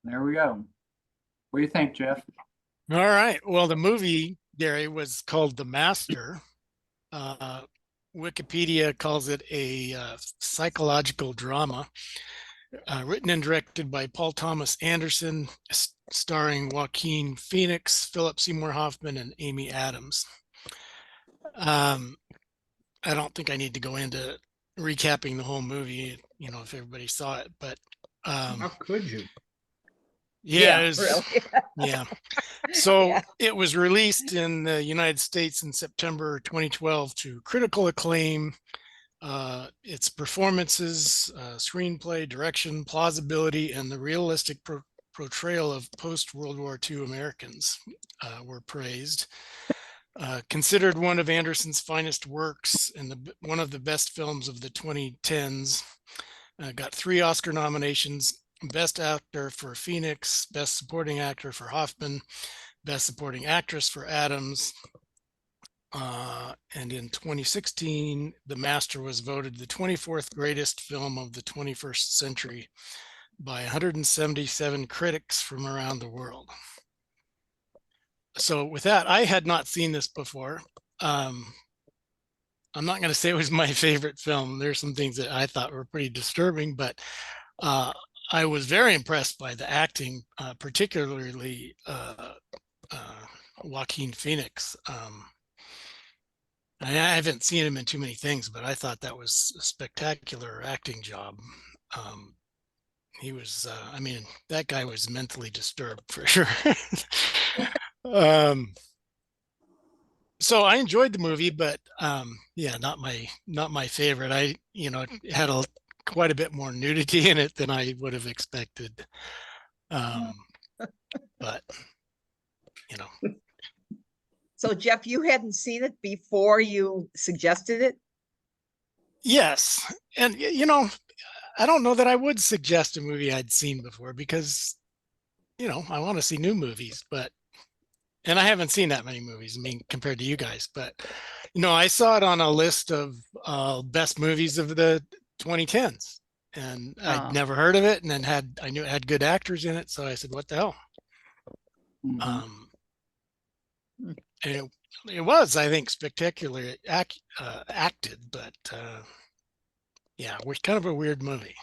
There we go. What do you think, Jeff? All right. Well, the movie, Gary, was called The Master. Uh, Wikipedia calls it a psychological drama, written and directed by Paul Thomas Anderson, starring Joaquin Phoenix, Philip Seymour Hoffman, and Amy Adams. Um, I don't think I need to go into recapping the whole movie, if everybody saw it, but How could you? yeah, really. yeah. So Yeah. it was released in the United States in September 2012 to critical acclaim. Its performances, screenplay, direction, plausibility, and the realistic portrayal of post-World War II Americans were praised. Considered one of Anderson's finest works and one of the best films of the 2010s. Got 3 Oscar nominations: Best Actor for Phoenix, Best Supporting Actor for Hoffman, Best Supporting Actress for Adams. And in 2016, The Master was voted the 24th greatest film of the 21st century by 177 critics from around the world. So with that, I had not seen this before. I'm not going to say it was my favorite film. There's some things that I thought were pretty disturbing, but I was very impressed by the acting, particularly Joaquin Phoenix. I haven't seen him in too many things, but I thought that was a spectacular acting job. He was, that guy was mentally disturbed for sure. So I enjoyed the movie, but yeah, not my favorite. It had quite a bit more nudity in it than I would have expected. But So, Jeff, you hadn't seen it before you suggested it? yes, and I don't know that I would suggest a movie I'd seen before because I want to see new movies, and I haven't seen that many movies. I mean, compared to you guys, but I saw it on a list of best movies of the 2010s, and I'd never heard of it, and then I knew it had good actors in it, so I said, "What the hell?" Mhm. And it was, I think, spectacularly acted, but yeah, it was kind of a weird movie.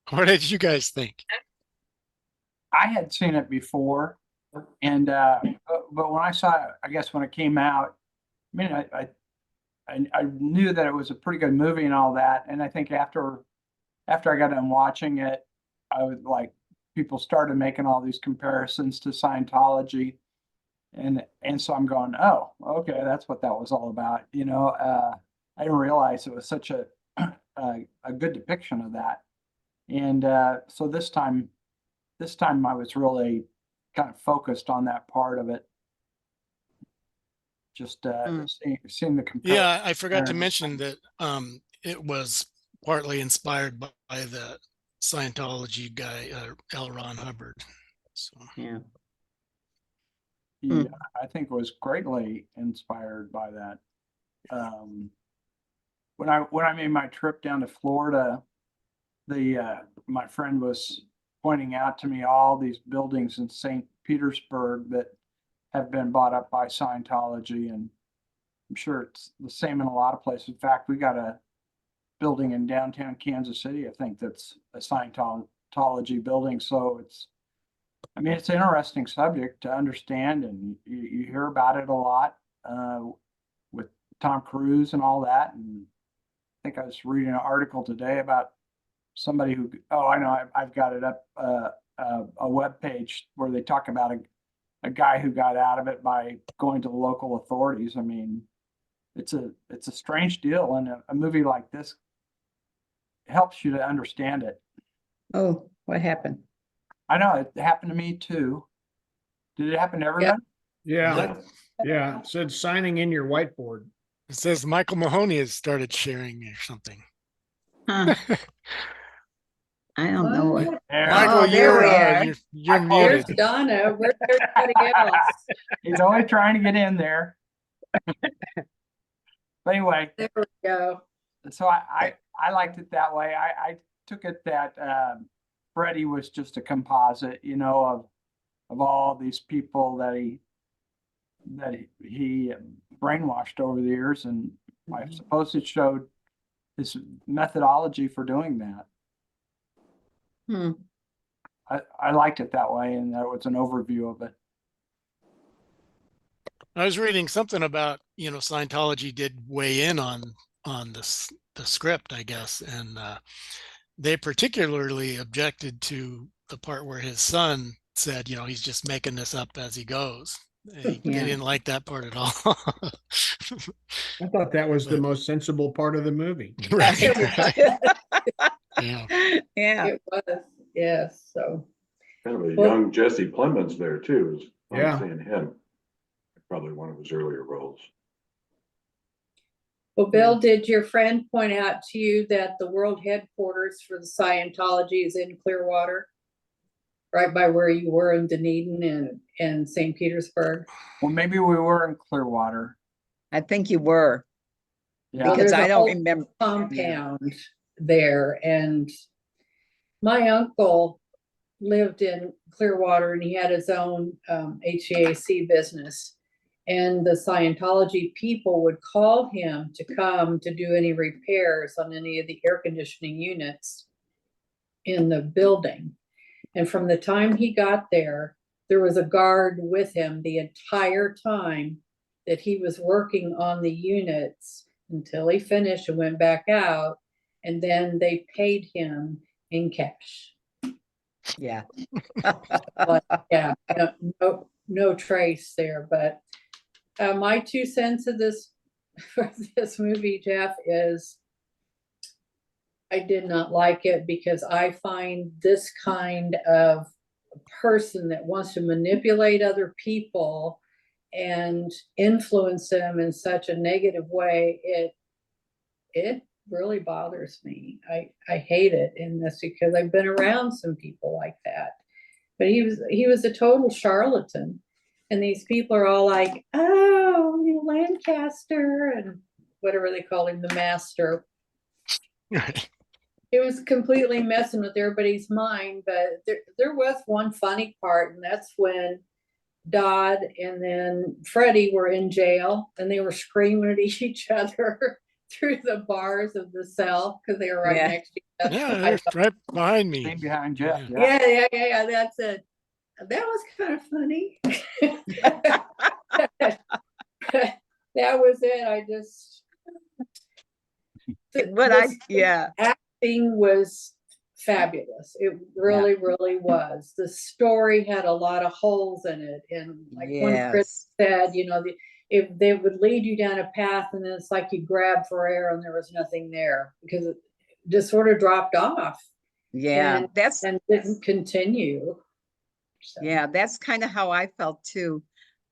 What did you guys think? I had seen it before, and but when I saw it, I guess when it came out, I mean, I knew that it was a pretty good movie and all that, and I think after I got done watching it, I was like, people started making all these comparisons to Scientology, and so I'm going, oh, okay, that's what that was all about. I didn't realize it was such a good depiction of that, and so this time I was really kind of focused on that part of it, just seeing the comparison. Yeah, I forgot to mention that it was partly inspired by the Scientology guy, L. Ron Hubbard. So Yeah. He, I think, was greatly inspired by that. When I made my trip down to Florida, the my friend was pointing out to me all these buildings in St. Petersburg that have been bought up by Scientology, and I'm sure it's the same in a lot of places. In fact, we got a building in downtown Kansas City, I think, that's a Scientology building. So it's an interesting subject to understand, and you hear about it a lot with Tom Cruise and all that. And I think I was reading an article today about somebody who, oh, I know, I've got it up, a web page where they talk about a guy who got out of it by going to the local authorities. I mean, it's a strange deal, and a movie like this helps you to understand it. Oh, what happened? I know it happened to me too. Did it happen to everybody? Yeah, yeah. It said signing in your whiteboard. it says Michael Mahoney has started sharing or something. Huh. I don't know what. Michael, Oh, there we are. you're There's muted. Donna. Where's everybody else? He's always trying to get in there. But anyway, There we go. so I liked it that way. I took it that Freddie was just a composite, you know, of all these people that he brainwashed over the years, and I suppose it showed his methodology for doing that. Hmm. I liked it that way, and that was an overview of it. I was reading something about, Scientology did weigh in on this, the script, I guess, and they particularly objected to the part where his son said, he's just making this up as he goes. They didn't like that part at all. I thought that was the But- most sensible part of the movie. Right, right. Yeah. Yeah, It was, yes, so. Kind of a Well- young Jesse Plemons there too, is Yeah. fun seeing him. Probably one of his earlier roles. Well, Bill, did your friend point out to you that the world headquarters for the Scientology is in Clearwater? Right by where you were in Dunedin and St. Petersburg? Well, maybe we were in Clearwater. I think you were, Yeah, Well, because there's I a don't whole remember. compound there, and my uncle lived in Clearwater and he had his own HVAC business. And the Scientology people would call him to come to do any repairs on any of the air conditioning units in the building. And from the time he got there was a guard with him the entire time that he was working on the units until he finished and went back out. And then they paid him in cash. Yeah. But yeah, no trace there. But my 2 cents of this for this movie, Jeff, is I did not like it because I find this kind of person that wants to manipulate other people and influence them in such a negative way, it really bothers me. I hate it in this because I've been around some people like that. But he was a total charlatan. And these people are all like, oh, Lancaster and whatever they call him, the master. Right. It was completely messing with everybody's mind. But there was one funny part, and that's when Dodd and then Freddie were in jail and they were screaming at each other through the bars of the cell because they were right Yeah. next to each other. Yeah, they're right behind me. same behind Jeff. Yeah. Yeah, that's it. That was kind of funny. That was it. I just Yeah. acting was fabulous. It really was. The story had a lot of holes in it, and like when Chris said, if they would lead you down a path, and then it's like you grabbed for air, and there was nothing there because it just sort of dropped off. Yeah, and didn't continue. So. Yeah, that's kind of how I felt too.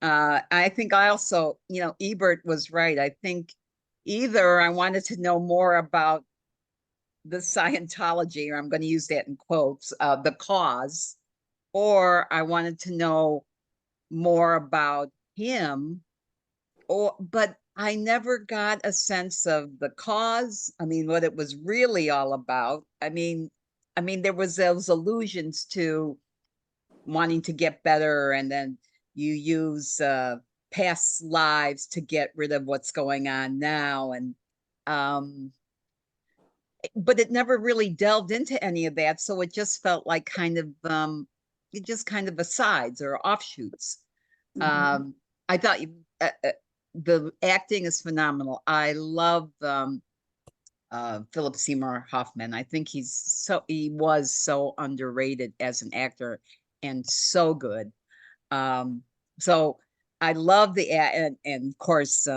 I think I also, Ebert was right. I think either I wanted to know more about the Scientology, or I'm going to use that in quotes, the cause, or I wanted to know more about him, but I never got a sense of the cause. I mean, what it was really all about. I mean, there was those allusions to wanting to get better, and then you use past lives to get rid of what's going on now, and but it never really delved into any of that, so it just felt like kind of asides or offshoots. Mm-hmm. I thought the acting is phenomenal. I love Philip Seymour Hoffman. I think he was so underrated as an actor and so good. So I love and of course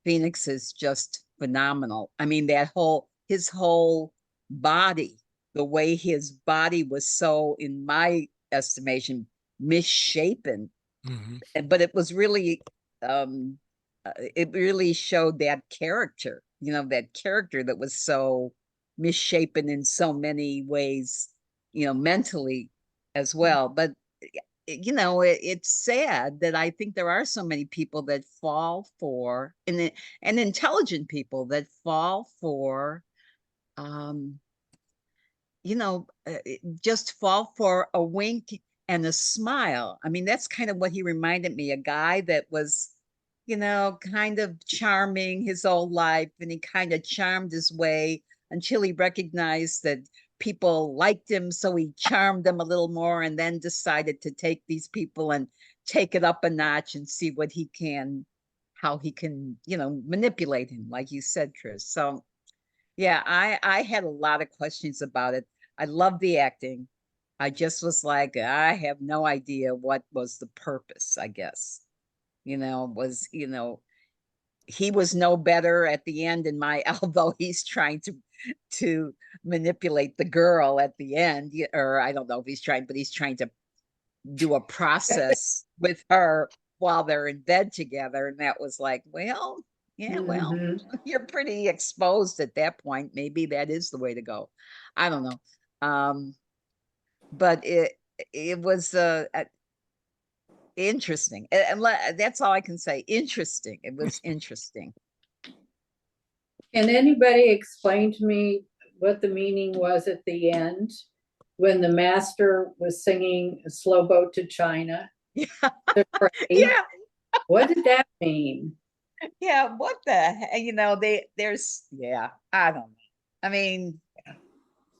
Phoenix is just phenomenal. I mean, his whole body, the way his body was so, in my estimation, misshapen. Mm-hmm. But it was really it really showed that character, that character that was so misshapen in so many ways, mentally as well. But it's sad that I think there are so many people that fall for, and intelligent people that fall for just fall for a wink and a smile. I mean, that's kind of what he reminded me, a guy that was, kind of charming his whole life, and he kind of charmed his way until he recognized that people liked him, so he charmed them a little more, and then decided to take these people and take it up a notch and see how he can, manipulate him, like you said, Chris. So yeah, I had a lot of questions about it. I love the acting. I just was like, I have no idea what was the purpose, I guess. He was no better at the end in my, although he's trying to manipulate the girl at the end, or I don't know if he's trying, but he's trying to do a process with her while they're in bed together. And that was like, well, yeah, well, Mhm. you're pretty exposed at that point. Maybe that is the way to go. I don't know. But it was interesting. And that's all I can say. Interesting. It was interesting. Can anybody explain to me what the meaning was at the end when the master was singing a Slow Boat to China? Yeah. The phrase? Yeah. What did that mean? Yeah. What the heck? There's, yeah, I don't know. I mean,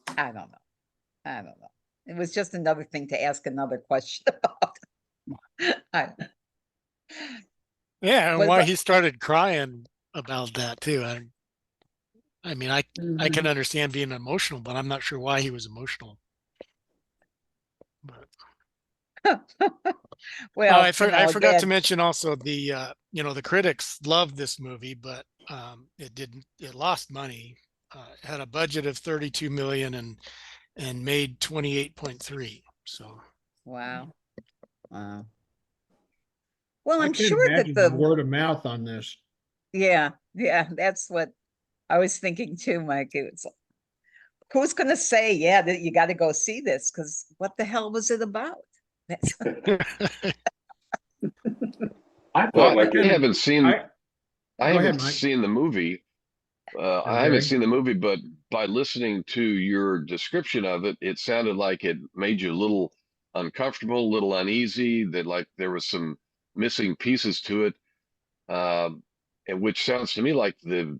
I don't know. I don't know. It was just another thing to ask another question about. I, Yeah, and What why about- he started crying about that too. I mean, I Mhm. can understand being emotional, but I'm not sure why he was emotional. But well, I forgot to again, mention also the critics loved this movie, but it lost money. It had a budget of 32 million and made 28.3. So wow. Wow. Well, I I'm can't sure that imagine the word of mouth on this. yeah, that's what I was thinking too, Mike. It's who's going to say, yeah, that you got to go see this? Because what the hell was it about? That's I Well, felt like I it, haven't seen I, I go ahead, haven't Mike. seen the movie. I haven't Gary. seen the movie, but by listening to your description of it, it sounded like it made you a little uncomfortable, a little uneasy, that like there was some missing pieces to it. And which sounds to me like the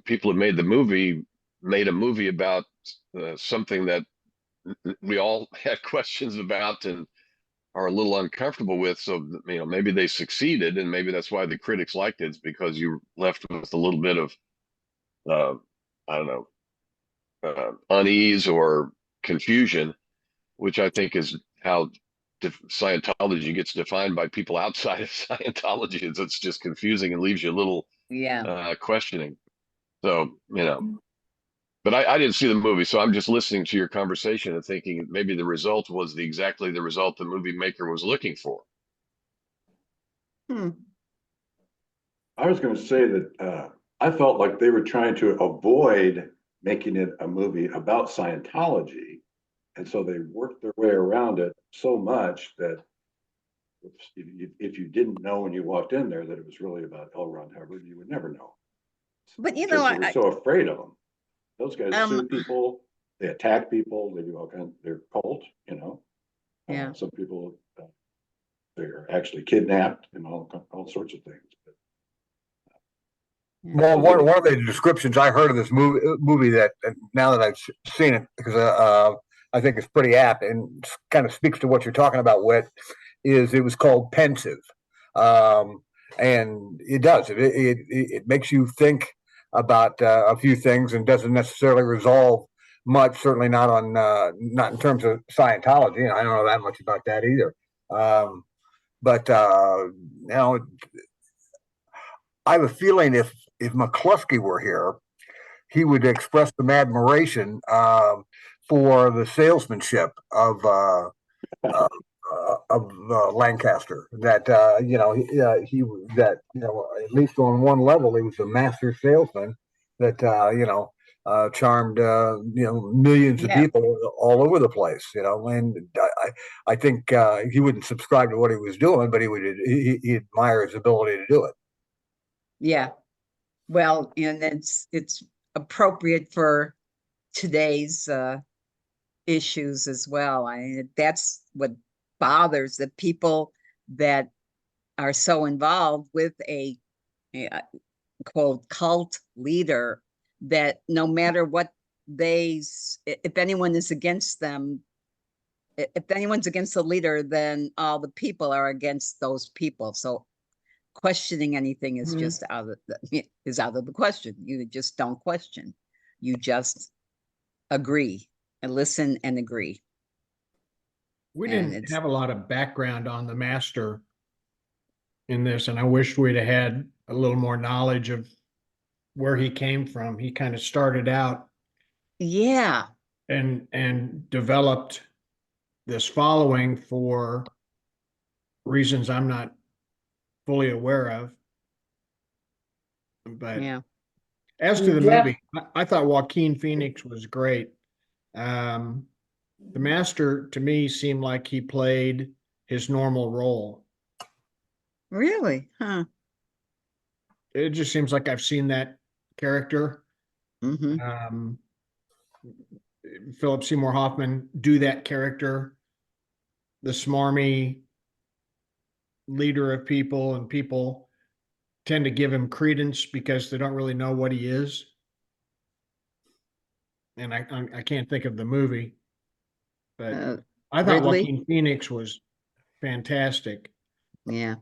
people who made the movie made a movie about something that we all had questions about and are a little uncomfortable with. So, maybe they succeeded, and maybe that's why the critics liked it. It's because you left with a little bit of, uh, I don't know, unease or confusion, which I think is how Scientology gets defined by people outside of Scientology. It's just confusing and leaves you a little yeah. questioning. So, but I didn't see the movie, so I'm just listening to your conversation and thinking maybe the result was exactly the result the movie maker was looking for. Hmm. I was going to say that I felt like they were trying to avoid making it a movie about Scientology. And so they worked their way around it so much that if you didn't know when you walked in there that it was really about L. Ron Hubbard, you would never know. But Because they were so afraid of him. Those guys sue Um, people, they attack people, they do all kinds, they're cult, Yeah. Some people, they're actually kidnapped and all sorts of things. But Well, one of the descriptions I heard of this movie that now that I've seen it, because I think it's pretty apt and kind of speaks to what you're talking about, Whit, is it was called Pensive. And it does. It makes you think about a few things and doesn't necessarily resolve much, certainly not on not in terms of Scientology. And I don't know that much about that either. But I have a feeling if McCluskey were here, he would express some admiration for the salesmanship of Lancaster. That he at least on one level he was a master salesman that charmed millions of Yeah. people all over the place. And I think he wouldn't subscribe to what he was doing, but he admire his ability to do it. Yeah. Well, and it's appropriate for today's issues as well. That's what bothers the people that are so involved with a quote cult leader, that no matter what if anyone is against them, if anyone's against the leader, then all the people are against those people. So questioning anything is just out of the question. You just don't question. You just agree and listen and agree. We And didn't it's- have a lot of background on the master in this, and I wish we'd have had a little more knowledge of where he came from. He kind of started out Yeah. and developed this following for reasons I'm not fully aware of. But Yeah. as to the Jeff- movie, I thought Joaquin Phoenix was great. The master to me seemed like he played his normal role. Really? Huh. It just seems like I've seen that character. Mm-hmm. Philip Seymour Hoffman do that character, the smarmy leader of people, and people tend to give him credence because they don't really know what he is. And I can't think of the movie, but I thought Ridley? Joaquin Phoenix was fantastic. Yeah.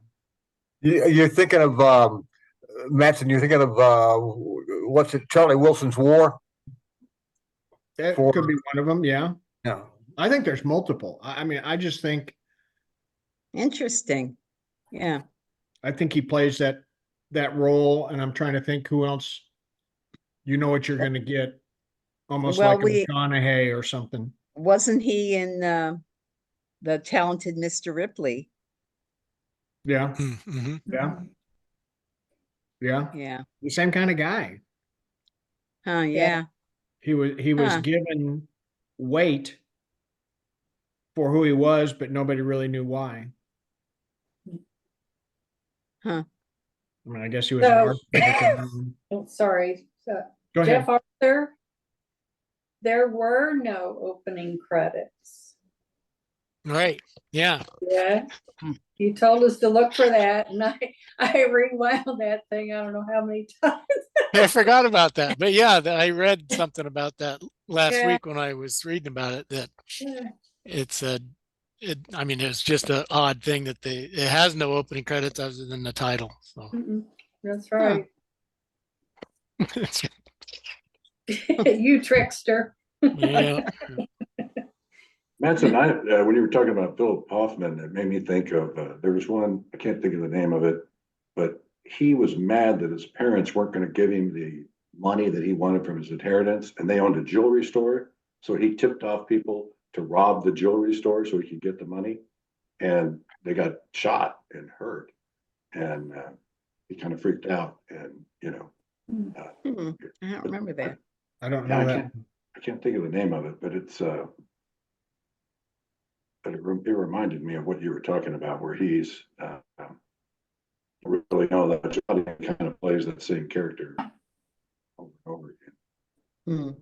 You're thinking of Matson. You're thinking of what's it? Charlie Wilson's War. That For- could be one of them. Yeah. Yeah. I think there's multiple. I mean, I just think, Interesting. Yeah. I think he plays that role, and I'm trying to think who else, you know what you're going to get, almost Well, like a McConaughey or something. Wasn't he in the Talented Mr. Ripley? Yeah. Mm-hmm. Yeah. Yeah. Yeah. The same kind of guy. Huh. Yeah. He was Huh. given weight for who he was, but nobody really knew why. Huh. I mean, I guess he was So- an architect. Oh, sorry. Go ahead. Jeff Arthur, there were no opening credits. Right. Yeah. Yeah. Hmm. You told us to look for that, and I rewound that thing, I don't know how many times. I forgot about that. But yeah, I read something about that last Yeah. week when I was reading about it, that it's I mean, it's just an odd thing that it has no opening credits other than the title. So Mm-mm. That's right. it's- You trickster. yeah. Manson, when you were talking about Philip Hoffman, it made me think of, there was one, I can't think of the name of it, but he was mad that his parents weren't going to give him the money that he wanted from his inheritance, and they owned a jewelry store. So he tipped off people to rob the jewelry store so he could get the money. And they got shot and hurt. And he kind of freaked out. And, you know, I don't remember that. I don't yeah, know that. I can't think of the name of it, but it's, but it reminded me of what you were talking about, where he's, really know that Johnny kind of plays that same character over and over again.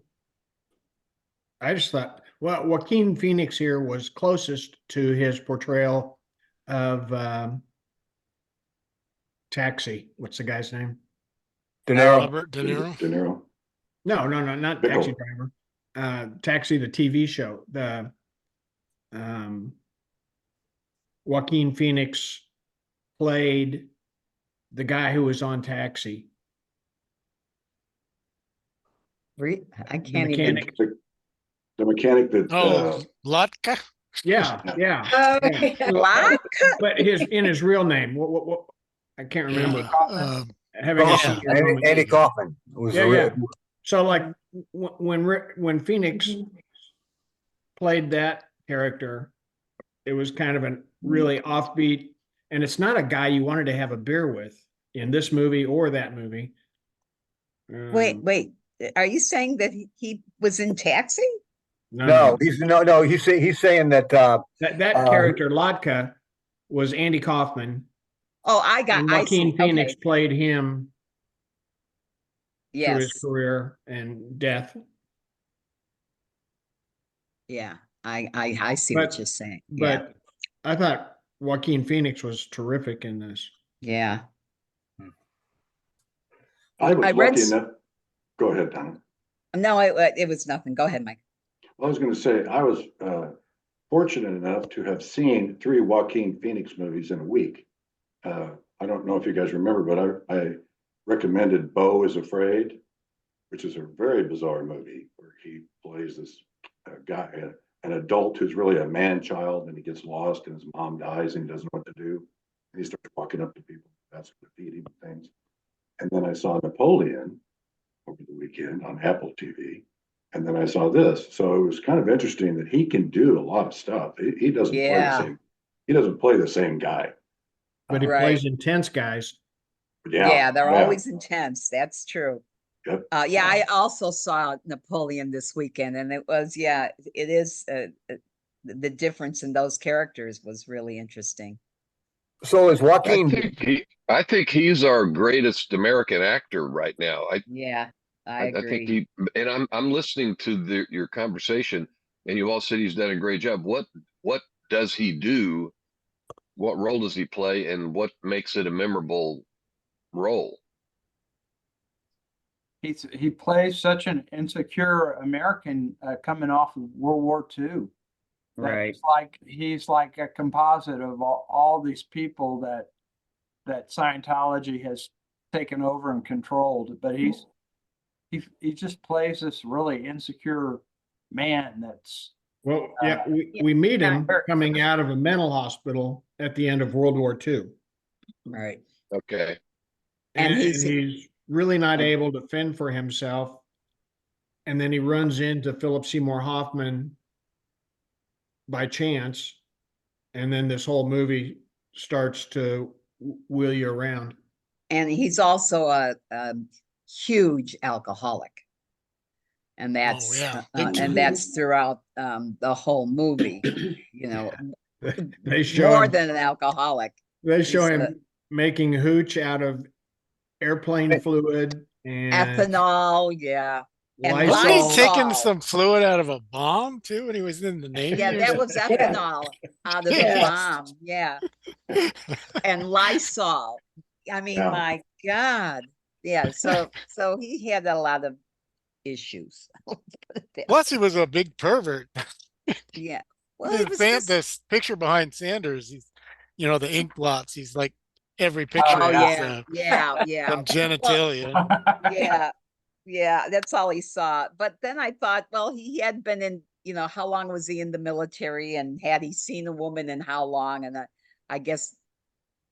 I just thought, well, Joaquin Phoenix here was closest to his portrayal of Taxi. What's the guy's name? De Niro. Robert De Niro. De Niro. No, not Pickle. Taxi Driver. Taxi, the TV show. The Joaquin Phoenix played the guy who was on Taxi. I The can't even. mechanic. The mechanic that, Oh, Lotka. Yeah, yeah. Oh, Yeah. yeah. Lot? But his real name, what I can't remember. Having a Yeah. senior Andy, moment. Andy Kaufman was Yeah, the yeah. So like when Phoenix played that character, it was kind of a really offbeat, and it's not a guy you wanted to have a beer with in this movie or that movie. Wait. Are you saying that he was in Taxi? No, he's saying that that character Lotka was Andy Kaufman, Oh, and I Joaquin see. Phoenix Okay. played him through his Yes. career and death. Yeah, I see what But- you're saying. Yeah, But I thought Joaquin Phoenix was terrific in this. yeah. I was I read lucky s- enough. Go ahead, Donna. No, it was nothing. Go ahead, Mike. I was going to say, I was fortunate enough to have seen 3 Joaquin Phoenix movies in a week. I don't know if you guys remember, but I recommended Beau is Afraid, which is a very bizarre movie where he plays this guy, an adult who's really a man child, and he gets lost and his mom dies and he doesn't know what to do. And he starts walking up to people, that's to feed him things. And then I saw Napoleon over the weekend on Apple TV. And then I saw this. So it was kind of interesting that he can do a lot of stuff. He doesn't play the Yeah. same. He doesn't play the same guy. But he Right. plays intense guys. Yeah, they're always intense. That's true. Yep. Yeah, I also saw Napoleon this weekend, and it was, yeah, it is, the difference in those characters was really interesting. So is Joaquin, I think he's our greatest American actor right now. Yeah, I I think agree. and I'm listening to your conversation, and you all said he's done a great job. What does he do? What role does he play, and what makes it a memorable role? He plays such an insecure American coming off of World War II. that Right. He's like a composite of all these people that Scientology has taken over and controlled. But he just plays this really insecure man that's Well, yeah, we meet him coming out of a mental hospital at the end of World War II. Right. Okay. And And he's- he's really not able to fend for himself. And then he runs into Philip Seymour Hoffman by chance. And then this whole movie starts to wheel you around. And he's also a huge alcoholic. And that's, yeah, big time. and that's throughout the whole movie, you know, They show more him, than an alcoholic. they show he's him making hooch out of airplane fluid and Ethanol, yeah. And Wasn't Lysol. he taking Lysol. some fluid out of a bomb too when he was in the Navy? Yeah, or that something? was ethanol out of the Yes. bomb, yeah. And Lysol. I mean, Yeah. my God. Yeah, so he had a lot of issues. Plus, he was a big pervert. Yeah. Well, he was just, This picture behind Sanders, he's, the ink blots. He's like every picture oh, has yeah. some genitalia. Yeah, that's all he saw. But then I thought, well, he had been in, how long was he in the military, and had he seen a woman and how long? And I guess,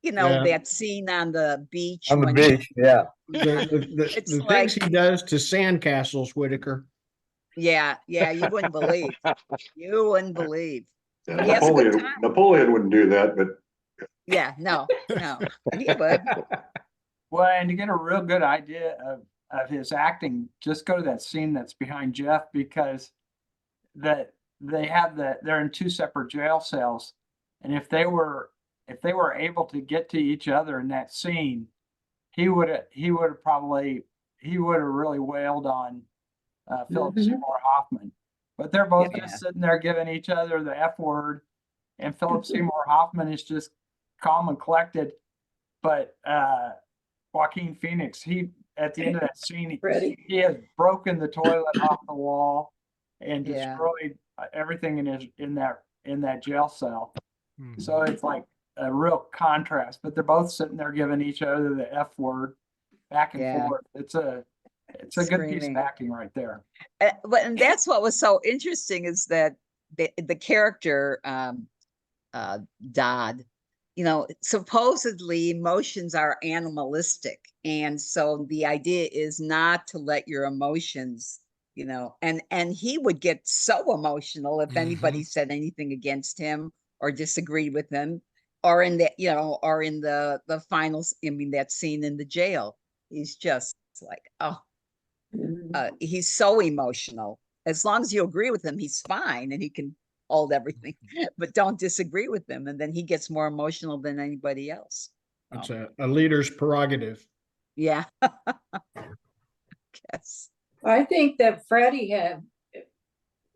Yeah. that scene on the beach. on the when beach, yeah. It's The like- things he does to sandcastles, Whitaker. Yeah, you wouldn't believe. You wouldn't believe. Yeah, He has a good time. Napoleon wouldn't do that, but Yeah, no, he would. well, and to get a real good idea of his acting, just go to that scene that's behind Jeff, because they're in 2 separate jail cells, and if they were able to get to each other in that scene, he would have really wailed on Philip Mhm. Seymour Hoffman. But they're both Yeah. just sitting there giving each other the F word, and Philip Seymour Hoffman is just calm and collected. But Joaquin Phoenix, at the end of that scene, Freddie. he has broken the toilet off the wall and Yeah. destroyed everything in that jail cell. Hmm. So it's like a real contrast, but they're both sitting there giving each other the F word back and Yeah. forth. It's a good piece of Screaming. acting right there. And that's what was so interesting, is that the character Dodd, supposedly emotions are animalistic, and so the idea is not to let your emotions, and he would get so emotional if anybody said anything against him or disagreed with him, or in the finals. I mean, that scene in the jail, he's just like, oh. He's so emotional. As long as you agree with him, he's fine and he can hold everything, but don't disagree with him. And then he gets more emotional than anybody else. It's a leader's prerogative. Yeah. Yes. I think that Freddie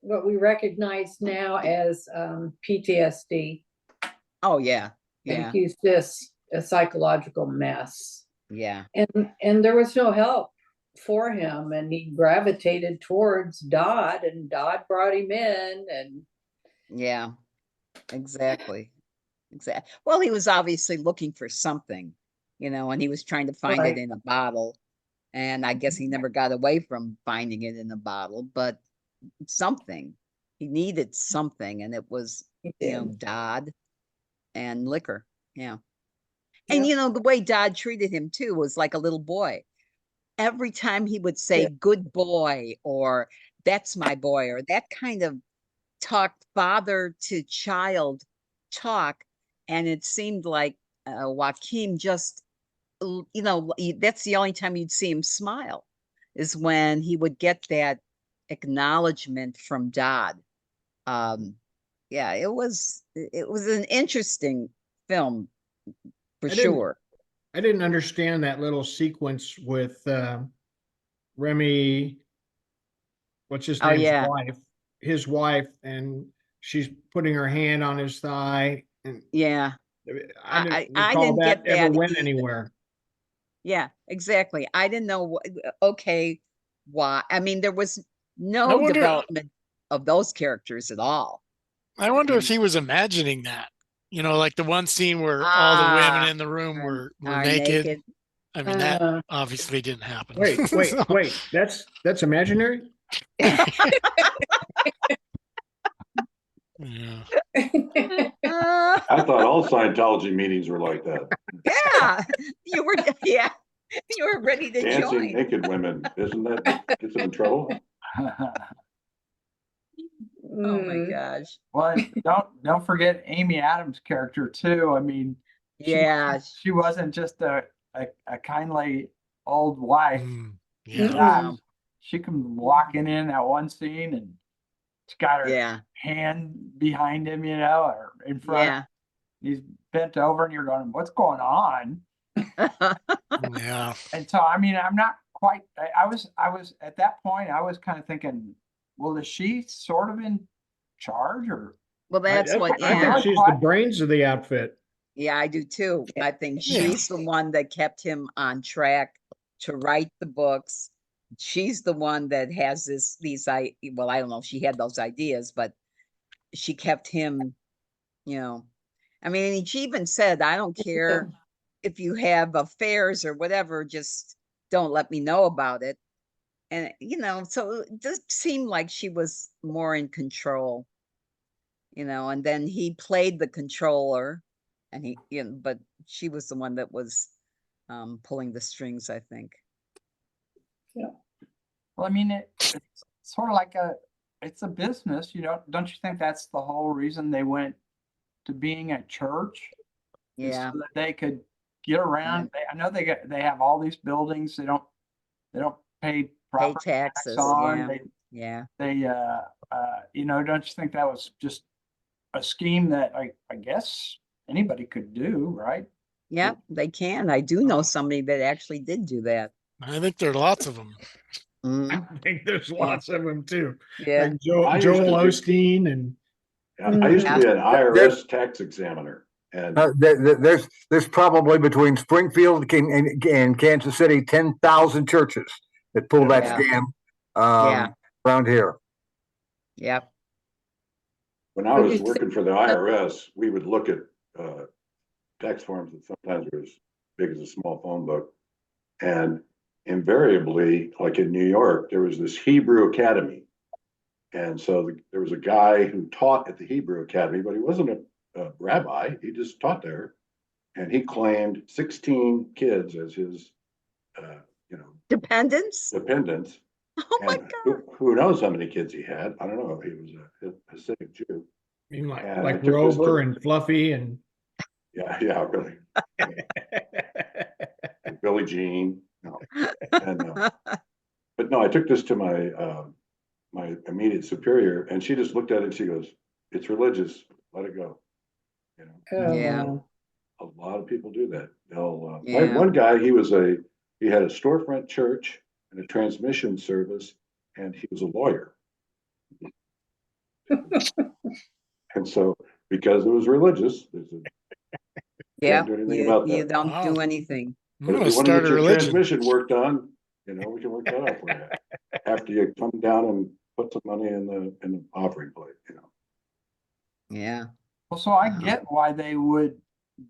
what we recognize now as PTSD. Oh, yeah. And Yeah. he's just a psychological mess. Yeah. And there was no help for him, and he gravitated towards Dodd, and Dodd brought him in, and Yeah. Exactly. Exactly. Well, he was obviously looking for something, and he was trying to find Right. it in a bottle. And I guess he never got away from finding it in a bottle, but something. He needed something, and it was, he did. Dodd and liquor. Yeah. Yep. And the way Dodd treated him too was like a little boy. Every time he would say Yeah. good boy, or that's my boy, or that kind of talk, father to child talk. And it seemed like Joaquin just, that's the only time you'd see him smile, is when he would get that acknowledgement from Dodd. Yeah, it was an interesting film for I didn't- sure. I didn't understand that little sequence with Remy, what's his Oh, name's yeah. his wife, and she's putting her hand on his thigh, and Yeah. I didn't I recall didn't that get ever that went either. anywhere. Yeah, exactly. I didn't know okay, why. I mean, there was I no wonder- development of those characters at all. I wonder if he was imagining that. Like the one scene where all the women in the room were are naked. I mean, that Uh, obviously didn't happen. Wait, So- wait, that's imaginary? Yeah. Uh, I thought all Scientology meetings were like that. yeah, you were ready to Dancing join. naked women, isn't that gets them in trouble? Oh my mm, gosh. Well, don't forget Amy Adams' character too. I mean, Yeah. she wasn't just a kindly old wife. Yeah. Yeah, she come walking in that one scene, and she's got her Yeah. hand behind him, or in front. Yeah. He's bent over, and you're going, "What's going on?" Yeah. And so, I mean, I'm not quite. I was at that point. I was kind of thinking, well, is she sort of in charge, or Well, that's what. I Yeah. think she's the brains of the outfit. Yeah, I do too. I think Yeah. she's the one that kept him on track to write the books. She's the one that has well, I don't know if she had those ideas, but she kept him, I mean, she even said, I don't care if you have affairs or whatever, just don't let me know about it. And, so it just seemed like she was more in control, and then he played the controller, and but she was the one that was pulling the strings, I think. well, I mean, it's sort of like it's a business, Don't you think that's the whole reason they went to being a church? Is Yeah. so that they could get around. I know they have all these buildings. They don't pay proper tax taxes, on. yeah. They don't you think that was just a scheme that I guess anybody could do, right? Yeah, they can. I do know somebody that actually did do that. I think there are lots of them. I think there's lots of them too. Yeah. Like I used Joel to Osteen and I used to be an IRS tax examiner, and There's probably between Springfield and Kansas City 10,000 churches that pull that Yeah. scam Yeah. around here. Yep. when I was working for the IRS, we would look at tax forms that sometimes were as big as a small phone book. And invariably, like in New York, there was this Hebrew Academy. And so there was a guy who taught at the Hebrew Academy, but he wasn't a rabbi. He just taught there. And he claimed 16 kids as his, Dependents? dependents. Oh my And God. who knows how many kids he had? I don't know if he was a Hasidic Jew. I mean, And I like took this Rover to- and Fluffy and Yeah, really. Billie Jean. No. And, but no, I took this to my immediate superior, and she just looked at it and she goes, "It's religious. Let it go." Yeah. A lot of people do that. They'll. I Yeah. had one guy. He had a storefront church and a transmission service, and he was a lawyer. And so, because it was religious, there's a, Yeah, can't do anything about you that. don't Wow. do anything. I'm But if gonna you want to start get a your religion. transmission work done, you know, we can work that out for you. After you come down and put some money in the offering plate, you know. Yeah. Well, so I get why they would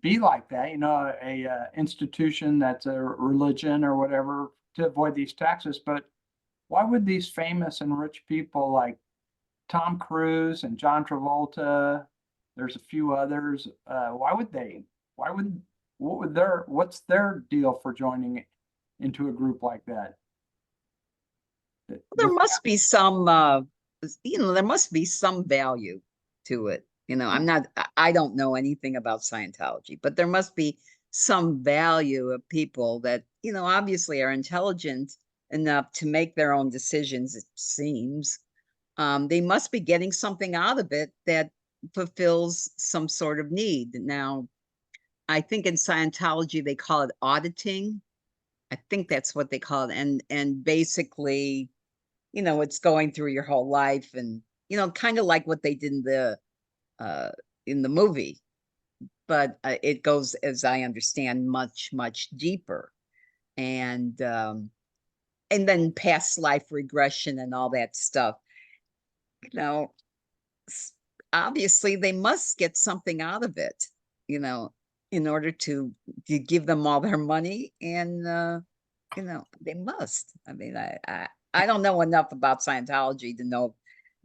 be like that, you know, a institution that's a religion or whatever to avoid these taxes. But why would these famous and rich people like Tom Cruise and John Travolta, there's a few others, why would they? What's their deal for joining into a group like that? There must be some, there must be some value to it. You know, I don't know anything about Scientology, but there must be some value of people that, you know, obviously are intelligent enough to make their own decisions, it seems. They must be getting something out of it that fulfills some sort of need. Now, I think in Scientology, they call it auditing. I think that's what they call it. And basically, you know, it's going through your whole life and, you know, kind of like what they did in the movie, but it goes, as I understand, much, much deeper. And then past life regression and all that stuff. You know, obviously they must get something out of it, you know, in order to give them all their money. And, you know, they must. I mean, I don't know enough about Scientology to know,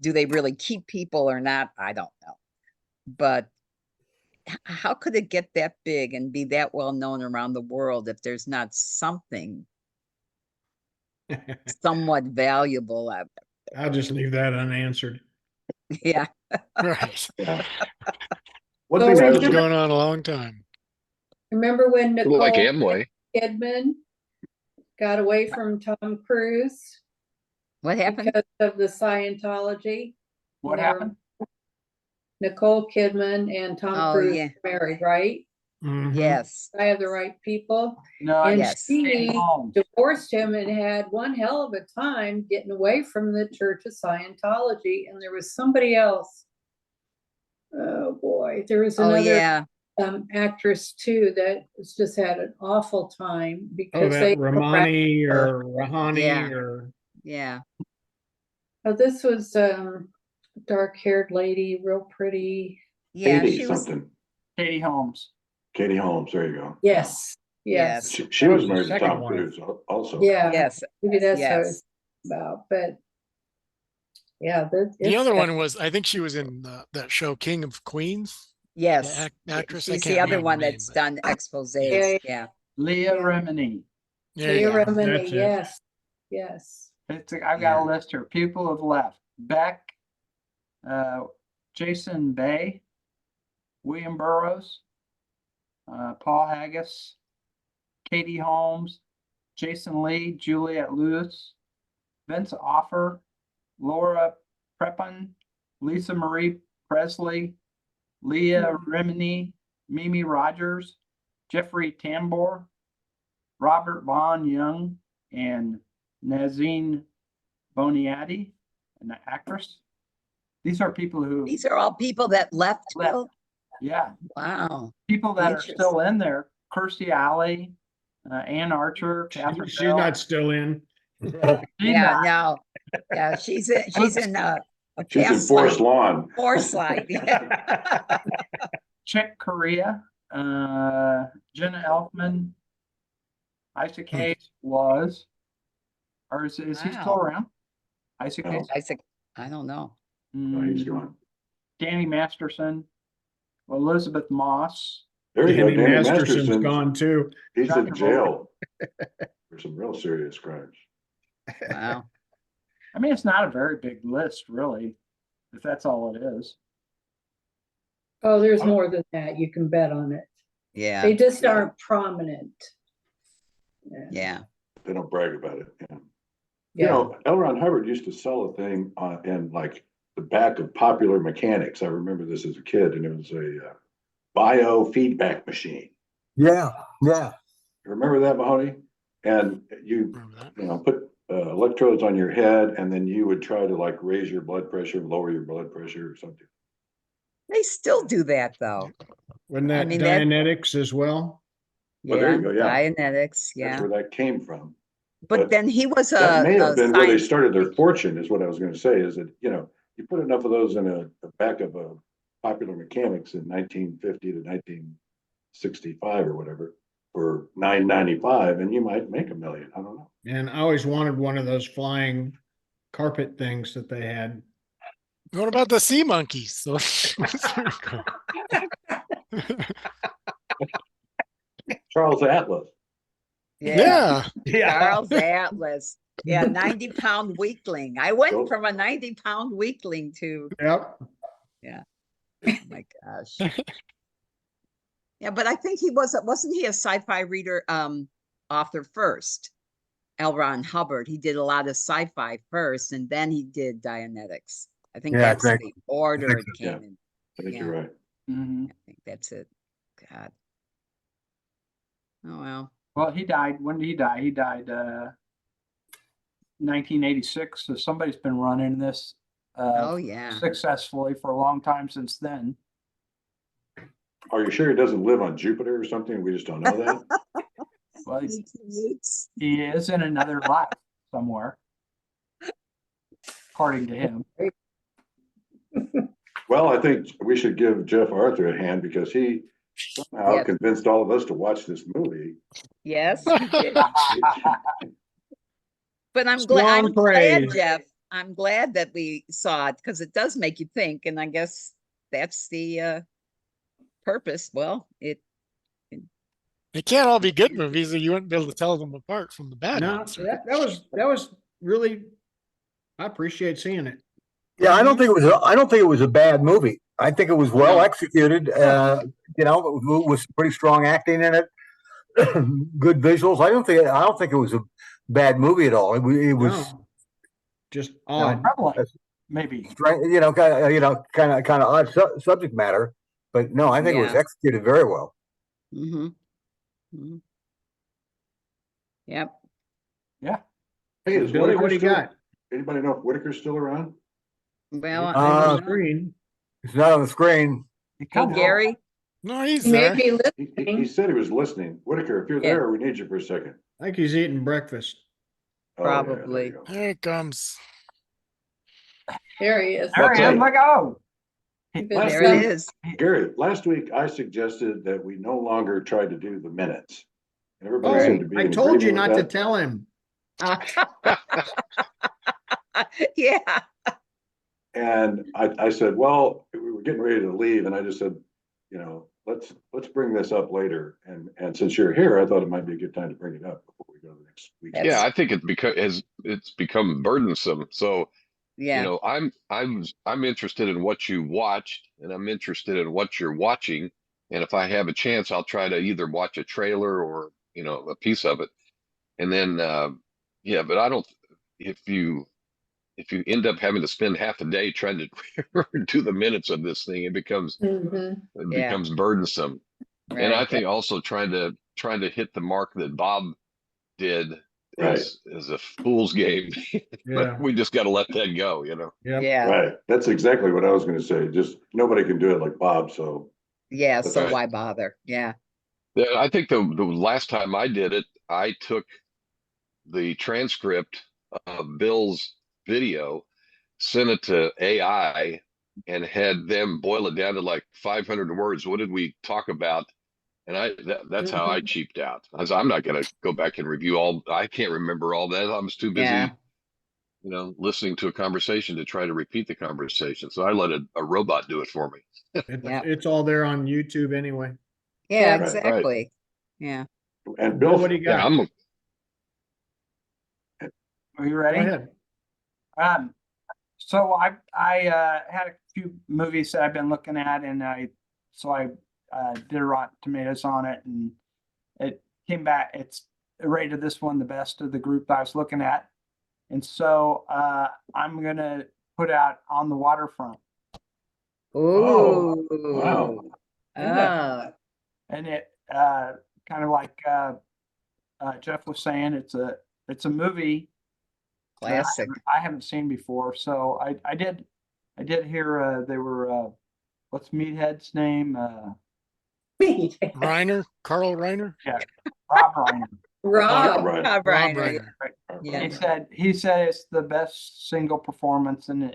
do they really keep people or not? I don't know. But how could it get that big and be that well known around the world if there's not something somewhat valuable out I'll just leave that unanswered. there? Yeah. Right. Yeah. One So thing I It's was, been going on a long time. remember when Sort of like Nicole Amway. Kidman got away from Tom Cruise What happened? because of the Scientology? What They were- happened? Nicole Kidman and Tom Oh, Cruise yeah. were married, right? Mhm. Yes. I have the right people. No, And Yes. she Holmes. divorced him and had one hell of a time getting away from the Church of Scientology. And there was somebody else. Oh boy, there was Oh, another yeah. actress too that has just had an awful time Oh, because they that Ramani or Rahani Yeah. or Yeah. Oh, this was dark-haired lady, real pretty. Yeah. Katie She was, something, Katie Holmes. Katie Holmes, there you go. Yes, yes, She That was was the married to second Tom wife. Cruise also. yeah. yes. Maybe that's what I Yes. was about, but yeah, The other one was, I think she was in that show King of Queens. Yes. Actress. I She's can't the other remember one her name, that's but done exposés. Yeah. Yeah. Leah Yeah. Remini. there you Leah go. Remini, That's it. yes, yes. I've got a list here. People have left. Beck, Jason Bay, William Burroughs, Paul Haggis, Katie Holmes, Jason Lee, Juliette Lewis, Vince Offer, Laura Prepon, Lisa Marie Presley, Leah Remini, Mimi Rogers, Jeffrey Tambor, Robert Vaughn Young, and Nazine Boniadi, an actress. These are people who These are all people that left. left. Bill? Yeah, Wow. people that are Interesting. still in there. Kirstie Alley, Ann Archer, Catherine she's Bell. not still in. She's Yeah, not. no. Yeah, she's in a She's in past Forest life. Lawn. Forest life. Yeah. Chick Corea, Jenna Elfman, Isaac Hayes was, or is he still Wow. around? Isaac No. Hayes? Isaac, I don't know. No, he's Mm, gone. Danny Masterson, Elizabeth Moss, There you go, Danny Danny Masterson's Masterson's, gone too. he's John in Travolta. jail for some real serious crimes. Wow. I mean, it's not a very big list, really, if that's all it is. Oh, there's more than that. You can bet on it. Yeah. They just aren't prominent. Yeah. They don't brag about it. Yeah. You Yeah. know, L. Ron Hubbard used to sell a thing in like the back of Popular Mechanics. I remember this as a kid, and it was a biofeedback machine. Yeah, yeah. Remember that, Mahoney? And you Remember that? you know, put electrodes on your head, and then you would try to like raise your blood pressure, lower your blood pressure or something. They still do that though. Wasn't I that mean, that- Dianetics as well? Well, there Yeah, you go, yeah. Dianetics, That's yeah. where that came from. But then he was That may a have been where they science. started their fortune, is what I was gonna say, is that, you know, you put enough of those in the back of a Popular Mechanics in 1950 to 1965 or whatever, for $9.95, and you might make $1 million. I don't know. And I always wanted one of those flying carpet things that they had. What about the sea monkeys? So Charles Atlas. yeah. Charles Atlas. Yeah, 90-pound weakling. I went Go. from a 90-pound weakling to, Yep. oh my gosh. Yeah, but I think wasn't he a sci-fi reader, author first? L. Ron Hubbard. He did a lot of sci-fi first, and then he did Dianetics. I think Yeah, I that's think- the order it so, yeah. came in. I think Yeah. you're right. Mhm. I think that's it. God. Oh, well. Well, he died. When did he die? He died 1986. So somebody's been running this Oh, yeah. successfully for a long time since then. Are you sure he doesn't live on Jupiter or something? We just don't know that. Well, He commutes. he is in another life somewhere, according to him. Well, I think we should give Jeff Arthur a hand because he somehow Yes. convinced all of us to watch this movie. Yes, he did. But I'm Strong glad, praise. Jeff. I'm glad that we saw it because it does make you think, and I guess that's the purpose. Well, They can't all be good movies, or you wouldn't be able to tell them apart from the bad No, ones. that was really, I appreciate seeing it. Yeah, I don't think it was a bad movie. I think it was well executed. You know, with pretty strong acting in it, good visuals. I don't think it was a bad movie at all. It was No, just odd. Prevalent, maybe. you know, kind of odd subject matter, but no, I think it was Yeah. executed very well. mm-hmm. Yep. Yeah. Hey, is Billy, Whitaker what do you still- got? Anybody know if Whitaker's still around? Well, On I the don't know. screen. It's not on the screen. He Hey, comes Gary. No, he's He may there. be He listening. said he was listening. Whitaker, if you're Yeah. there, we need you for a second. I think he's eating breakfast. Oh, yeah, there Probably. you go. Here it comes. There he is. There he is. Hey. Look, oh. Last There it week- is. Gary, last week I suggested that we no longer try to do the minutes. And everybody seemed to be I in told you agreement not with to tell him. Yeah. And I said, well, we were getting ready to leave, and I just said, you know, let's bring this up later. And since you're here, I thought it might be a good time to bring it up before we go to the next week. That's- Yeah, I think it's become burdensome. So, Yeah. you know, I'm interested in what you watched, and I'm interested in what you're watching. And if I have a chance, I'll try to either watch a trailer or, you know, a piece of it. And then, yeah, but I don't, if you end up having to spend half a day trying to do the minutes of this thing, it becomes Mhm. Yeah. burdensome. And I Right. think also trying to hit the mark that Bob did Right. is a fool's game. Yeah. But we just got to let that go, you know. Yep. Yeah. Right. That's exactly what I was going to say. Just nobody can do it like Bob. So Yeah. That's So right. why bother? Yeah. Yeah, I think the last time I did it, I took the transcript of Bill's video, sent it to AI, and had them boil it down to like 500 words. What did we talk about? And that's how I cheaped out. I'm not going to go back and review all. I can't remember all that. I was too busy, Yeah. you know, listening to a conversation to try to repeat the conversation. So I let a robot do it for me. Yeah. It's all there on YouTube anyway. Yeah. Right, right. Exactly. Yeah. and Bill, Bill, what do you Yeah, got? Are you Go ready? ahead. So I had a few movies that I've been looking at, and I did a Rotten Tomatoes on it, and it came back. It's rated this one the best of the group I was looking at, and so I'm gonna put out On the Waterfront, Ooh. wow. Ah. and it kind of like Jeff was saying, it's a movie Classic. I haven't seen before, so I did hear they were what's Meathead's name? Reiner, Carl Reiner. Rob Reiner. Rob, Right. Rob Rob Reiner, Reiner. Yeah. He said it's the best single performance in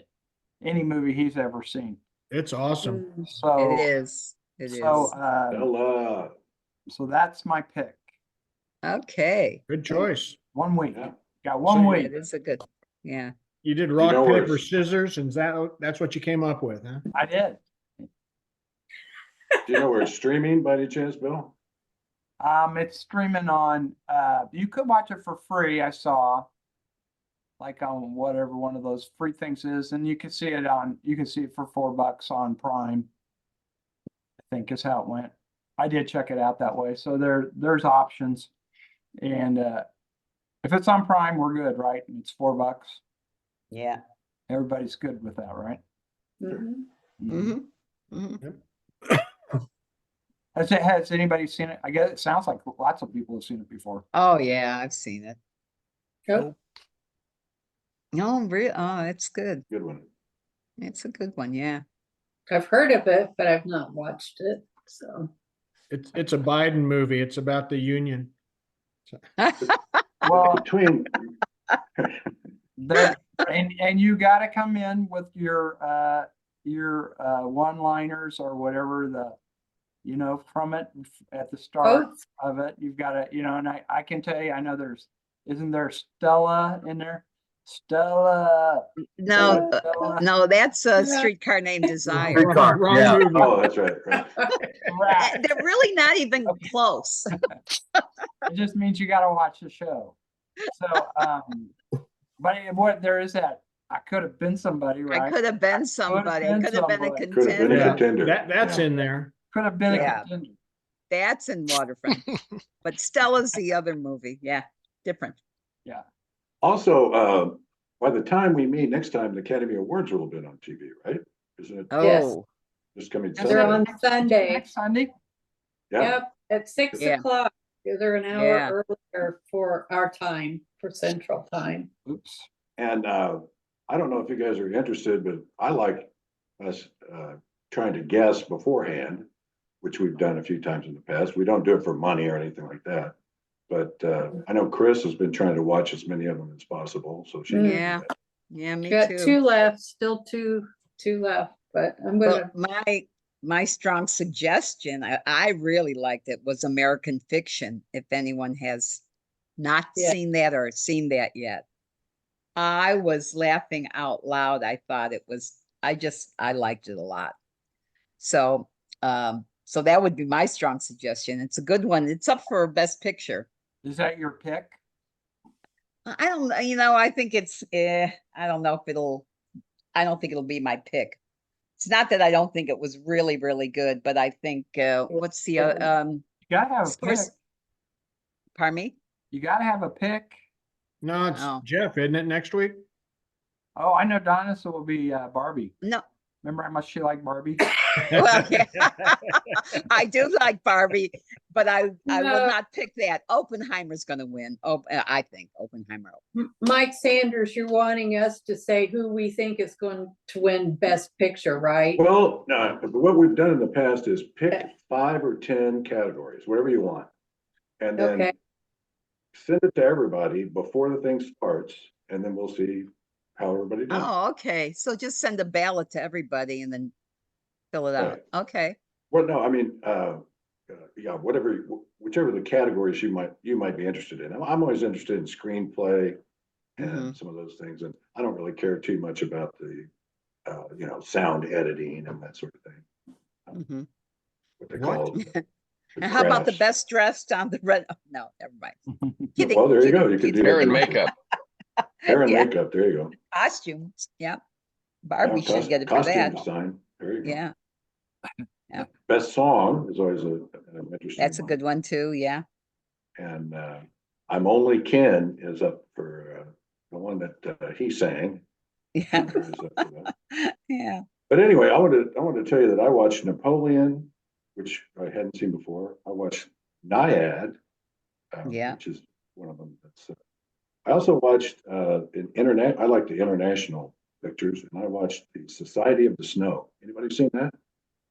any movie he's ever seen. It's awesome. Mm, So It is. It so is. Bella. so that's my pick. Okay. Good choice. 1 week. Yeah. Got one So week. It is a good, yeah. You did You rock, know where paper, it's- scissors, and that's what you came up with, huh? I did. Do you know where it's streaming by any chance, Bill? It's streaming on, you could watch it for free, I saw. Like on whatever one of those free things is, and you can see it for $4 on Prime. I think is how it went. I did check it out that way, so there's options. And if it's on Prime, we're good, right? And it's $4. Yeah. Everybody's good with that, right? mhm. Mm-hmm. Has anybody seen it? I guess it sounds like lots of people have seen it before. Oh, yeah, I've seen it. Oh, No, oh, it's good. Good one. It's a good one, yeah. I've heard of it, but I've not watched it, so. It's a Biden movie. It's about the union. Well, Between, and you got to come in with your one-liners or whatever from it at the start Both, of it. You've got to, and I can tell you, I know isn't there Stella in there? Stella. No, Stella. no, that's a Yeah. Streetcar Named Desire. Streetcar, Wrong yeah. movie. oh, that's right. Right. They're really not even close. It just means you got to watch the show. So, but what there is that I could have been somebody, right? I could have been somebody. I been could have been a somebody. Could have been a Yeah. contender. contender. That's Yeah. in there. Could have been Yeah. a contender. That's in Waterfront. But Stella's the other movie. Yeah, different. Yeah. Also, by the time we meet next time, the Academy Awards will have been on TV, right? Isn't it Yes. Oh, just coming Is they're Sunday? on Sunday. Next Sunday. Yeah, Yep, at 6 Yeah. o'clock. They're an Yeah. hour earlier for our time, for Central Time. Oops. and I don't know if you guys are interested, but I like us trying to guess beforehand, which we've done a few times in the past. We don't do it for money or anything like that. But I know Chris has been trying to watch as many of them as possible, so she. Mm. yeah. Yeah, me Got too. 2 left, still two left, but I'm Well, gonna, my strong suggestion, I really liked it, was American Fiction. If anyone has not Yeah. seen that or seen that yet, I was laughing out loud. I thought it was. I liked it a lot. So, so that would be my strong suggestion. It's a good one. It's up for Best Picture. Is that your pick? I don't, I think it's, I don't know if I don't think it'll be my pick. It's not that I don't think it was really, really good, but I think, what's the, You gotta have a pick. scores- pardon me? You gotta have a pick. No, it's Oh. Jeff, isn't it, next week? Oh, I know Donna's will be Barbie. No, Remember how much she liked Barbie? well, yeah. I do like Barbie, but I will No. not pick that. Oppenheimer's gonna win. Oh, I think Oppenheimer. Mike Sanders, you're wanting us to say who we think is going to win Best Picture, right? Well, no, but what we've done in the past is pick 5 or 10 categories, whatever you want. And then Okay. send it to everybody before the thing starts, and then we'll see how everybody does. Oh, okay. So just send a ballot to everybody and then fill it out. Right. Okay. Well, no, I mean, yeah, whichever the categories you might be interested in. I'm always interested in screenplay and Mhm. some of those things, and I don't really care too much about the, sound editing and that sort of thing. Mhm. What they What? call the And how about the crafts. best dressed on the red? Oh, no, never mind. Kidding, Well, there you go. kidding, You could do kidding. Hair and that. makeup. Hair and Yeah. makeup. There you go. Costumes. Yeah. Barbie Yeah, should get it for costume that. design. There you go. Yeah, Best song is always an interesting. that's a one. good one too. Yeah. And I'm Only Ken is up for the one that he sang. Yeah. Is up for that. Yeah. But anyway, I wanted to tell you that I watched Napoleon, which I hadn't seen before. I watched Naiad, Yeah. which is one of them. That's I also watched an internet. I like the international pictures, and I watched the Society of the Snow. Anybody seen that?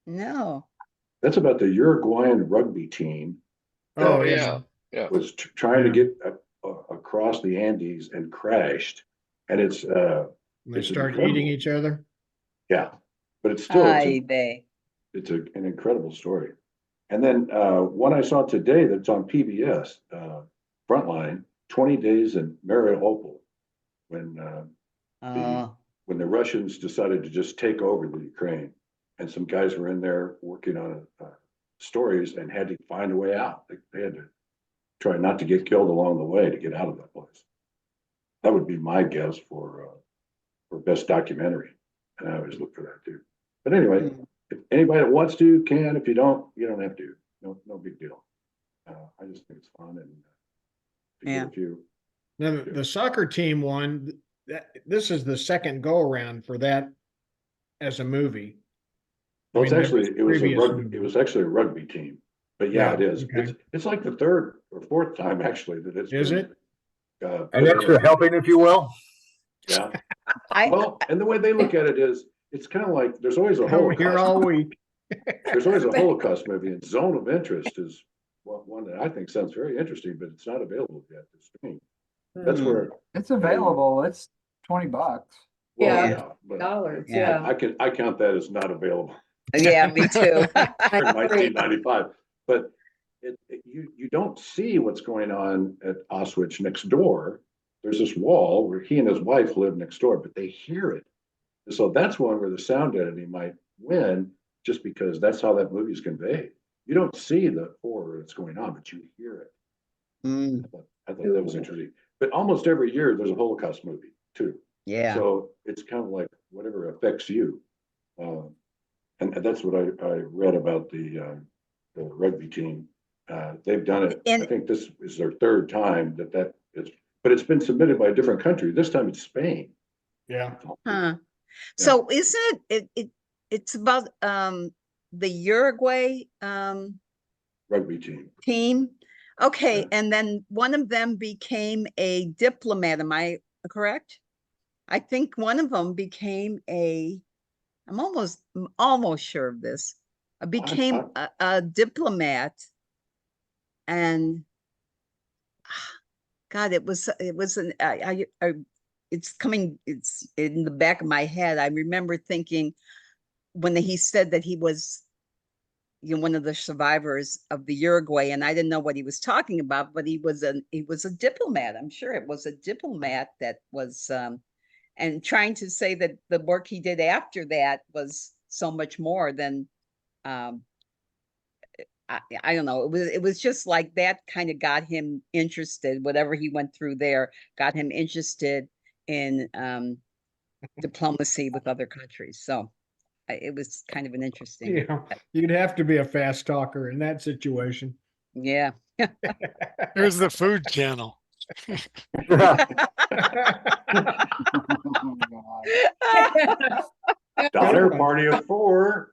No. That's about the Uruguayan rugby team Oh, Oh, yeah. yeah, yeah. was trying to Yeah. get across the Andes and crashed. And it's They it's start incredible. eating each other. yeah, but it's still Ay, vey. an incredible story. And then one I saw today that's on PBS, Frontline, 20 Days in Mariupol, when when the Russians decided to just take over the Ukraine, and some guys were in there working on stories and had to find a way out. They had to try not to get killed along the way to get out of that place. That would be my guess for best documentary, and I always look for that too. But anyway, Mm. if anybody that wants to can. If you don't, you don't have to. No big deal. I just think it's fun and to get Yeah. a few. Now, the soccer team one, this is the second go around for that as a movie. Well, it's there actually previous it movie. was actually a rugby team, but yeah, it is. okay. It's like the third or fourth time actually that it's Is been, it? An extra helping, if you will. Yeah. I, Well, and the way they look at it is, it's kind of like there's always a I'm here Holocaust. all week. There's always a Holocaust movie, and Zone of Interest is one that I think sounds very interesting, but it's not available yet to stream. That's Hmm. where, It's available. It's $20. well, Yeah. yeah, but Dollars, Yeah. yeah. I count that as not available. yeah, me too. In 1995, but you don't see what's going on at Auschwitz next door. There's this wall where he and his wife live next door, but they hear it. And so that's one where the sound editing might win, just because that's how that movie is conveyed. You don't see the horror that's going on, but you hear it. Mm, I thought that was interesting. But almost every year there's a Holocaust movie too. yeah. So it's kind of like whatever affects you. And that's what I read about the rugby team. They've done it. I And- think this is their third time that is, but it's been submitted by a different country. This time it's Spain. Yeah. Huh. So isn't it's about the Uruguay Rugby team. team? Okay, Yeah. and then one of them became a diplomat, am I correct? I think one of them became I'm almost sure of this. Became a diplomat, and God, it was it's in the back of my head. I remember thinking when he said that he was, one of the survivors of the Uruguay, and I didn't know what he was talking about, but he was a diplomat. I'm sure it was a diplomat that was, and trying to say that the work he did after that was so much more than, I don't know. It was just like that kind of got him interested. Whatever he went through there got him interested in diplomacy with other countries. So it was kind of an interesting. Yeah. You'd have to be a fast talker in that situation. Yeah. Here's the Food Channel. Donner party of 4.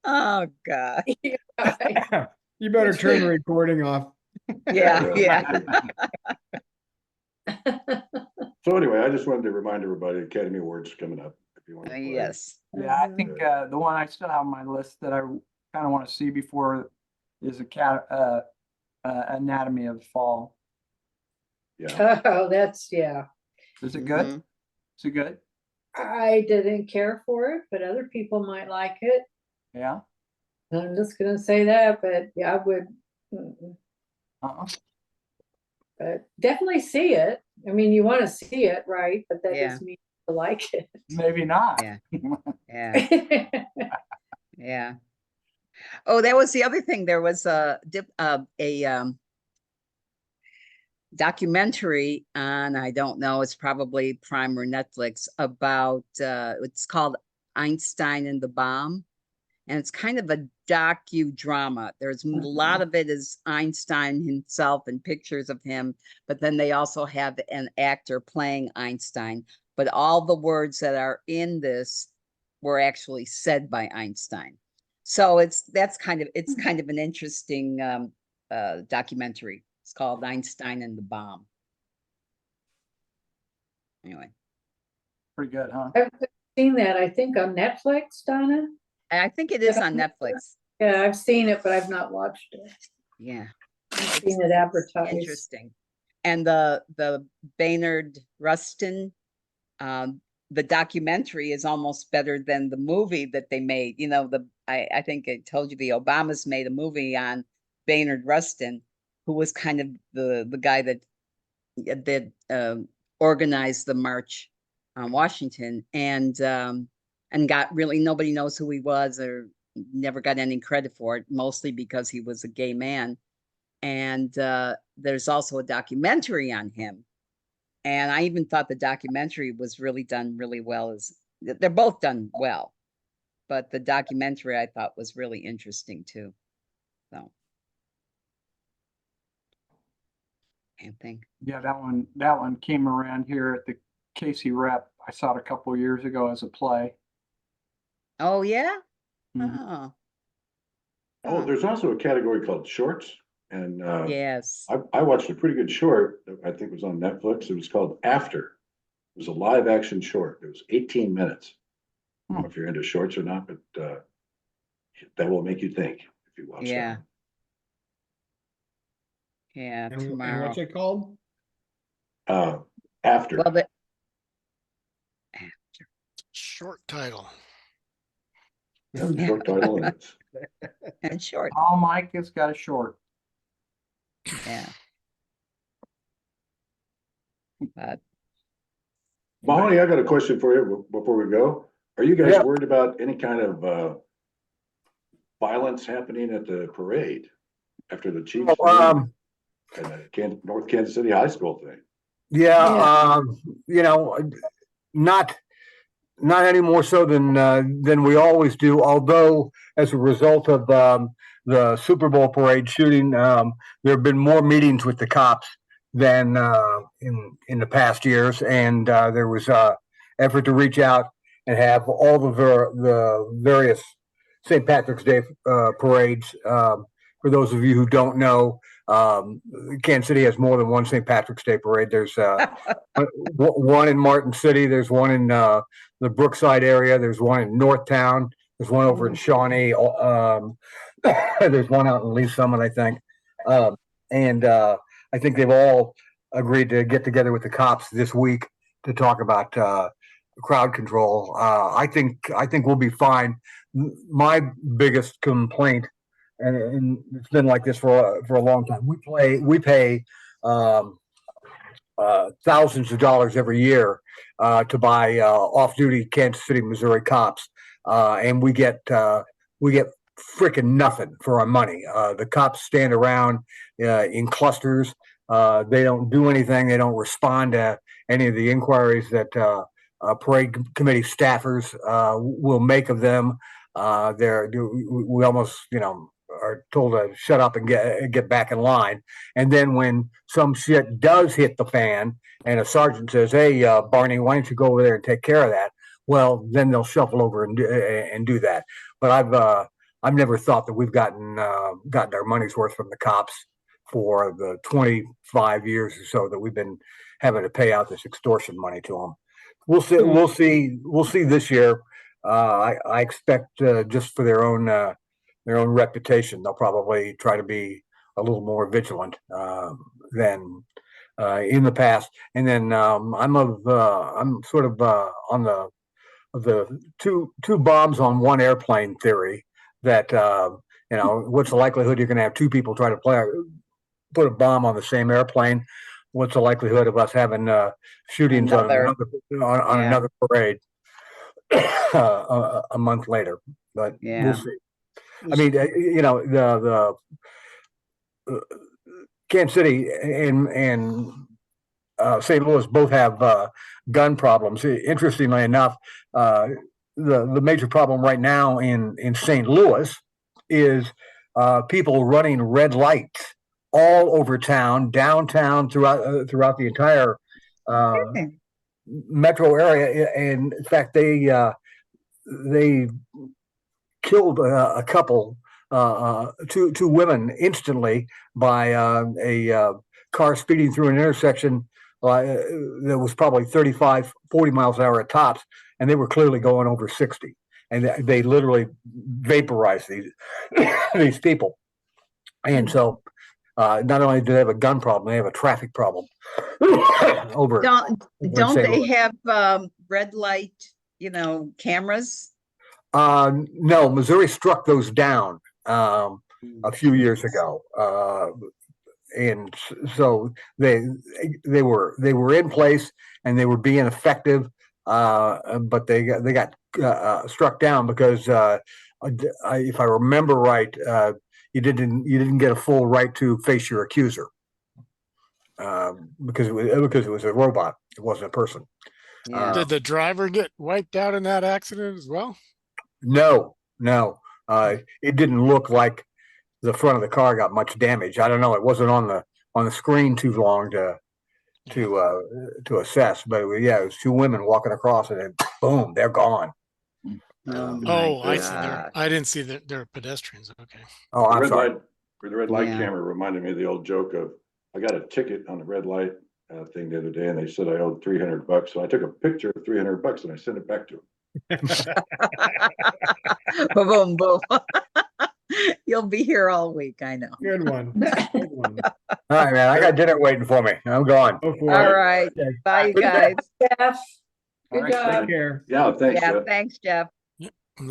Oh God. You better turn the recording off. Yeah. Yeah. So anyway, I just wanted to remind everybody, Academy Awards coming up. If you want to play. Yes. Yeah, I think the one I still have on my list that I kind of want to see before is Anatomy of the Fall. Yeah. Oh, that's, yeah. Is it good? Mhm. Is it good? I didn't care for it, but other people might like it. Yeah. I'm just gonna say that, but yeah, I would. Uh-uh. But definitely see it. I mean, you want to see it, right? But that Yeah. doesn't mean you like it. Maybe not. Yeah. Yeah. Yeah. Oh, that was the other thing. There was a documentary on, I don't know, it's probably Prime or Netflix, about it's called Einstein and the Bomb. And it's kind of a docudrama. There's a lot of it is Einstein himself and pictures of him, but then they also have an actor playing Einstein. But all the words that are in this were actually said by Einstein. So it's kind of an interesting documentary. It's called Einstein and the Bomb. Anyway, Pretty good, huh? I've seen that, I think on Netflix, Donna. I think it is on Netflix. Yeah, I've seen it, but I've not watched it. Yeah, I've seen it advertised. interesting. And the Baynard Rustin, the documentary is almost better than the movie that they made. You know, I think I told you the Obamas made a movie on Baynard Rustin, who was kind of the guy that organized the march on Washington, and got really, nobody knows who he was or never got any credit for it, mostly because he was a gay man. And there's also a documentary on him. And I even thought the documentary was really done really well. They're both done well, but the documentary I thought was really interesting too. So can't think. Yeah, that one came around here at the Casey Rep. I saw it a couple of years ago as a play. Oh yeah. Mhm. Oh. Oh, there's also a category called shorts, and Yes. I watched a pretty good short that I think was on Netflix. It was called After. It was a live action short. It was 18 minutes. I don't know if you're into shorts or not, but that will make you think if you watch Yeah. that. Yeah. And Tomorrow. what's it called? After. Well, Short title. Short title, and it's and short. Oh, Mike has got a short. Yeah. But Molly, I got a question for you before we go. Are you guys Yeah. worried about any kind of violence happening at the parade after the Chiefs win and the North Kansas City High School thing? Yeah, you know, not any more so than we always do. Although, as a result of the Super Bowl parade shooting, there have been more meetings with the cops than in the past years, and there was effort to reach out and have all the various St. Patrick's Day parades. For those of you who don't know, Kansas City has more than one St. Patrick's Day parade. There's one in Martin City. There's one in the Brookside area. There's one in Northtown. There's one over in Shawnee. There's one out in Lee Summit, I think. And I think they've all agreed to get together with the cops this week to talk about crowd control. I think we'll be fine. My biggest complaint, and it's been like this for a long time. We pay thousands of dollars every year to buy off-duty Kansas City, Missouri cops, and we get freaking nothing for our money. The cops stand around in clusters. They don't do anything. They don't respond to any of the inquiries that parade committee staffers will make of them. We almost, are told to shut up and get back in line. And then when some shit does hit the fan and a sergeant says, "Hey, Barney, why don't you go over there and take care of that?" Well, then they'll shuffle over and do that. But I've never thought that we've gotten our money's worth from the cops for the 25 years or so that we've been having to pay out this extortion money to them. We'll see this year. I expect just for their own reputation, they'll probably try to be a little more vigilant than in the past. And then I'm sort of on the two bombs on one airplane theory. That what's the likelihood you're going to have two people try to put a bomb on the same airplane? What's the likelihood of us having shootings on another parade a month later? But we'll see. I mean, the Kansas City and St. Louis both have gun problems. Interestingly enough, the major problem right now in St. Louis is people running red lights all over town, downtown, throughout the entire metro area. And in fact, they killed a couple two women instantly by a car speeding through an intersection that was probably 35, 40 miles an hour at tops, and they were clearly going over 60. And they literally vaporized these people. And so not only do they have a gun problem, they have a traffic problem. over Don't St. they Louis. have red light, cameras? No, Missouri struck those down a few years ago. And so they were in place and they were being effective, but they got struck down because if I remember right, you didn't get a full right to face your accuser because it was a robot. It wasn't a person. Yeah. Did the driver get wiped out in that accident as well? No. It didn't look like the front of the car got much damage. I don't know. It wasn't on the screen too long to assess. But yeah, it was two women walking across, and then boom, they're gone. Oh, I see. God. I didn't see that they're pedestrians. Okay. Oh, I'm sorry. The red light Yeah. camera reminded me of the old joke of, I got a ticket on the red light thing the other day, and they said I owed $300. So I took a picture of $300 and I sent it back to them. Boom, boom. You'll be here all week, I know. Good one. Good one. All right, man. I got dinner waiting for me. I'm gone. Go for All it. right. Bye, you Good guys. Jeff. All Good right, job. Take care. Yeah, thanks. Yeah, Jeff. thanks, Jeff. All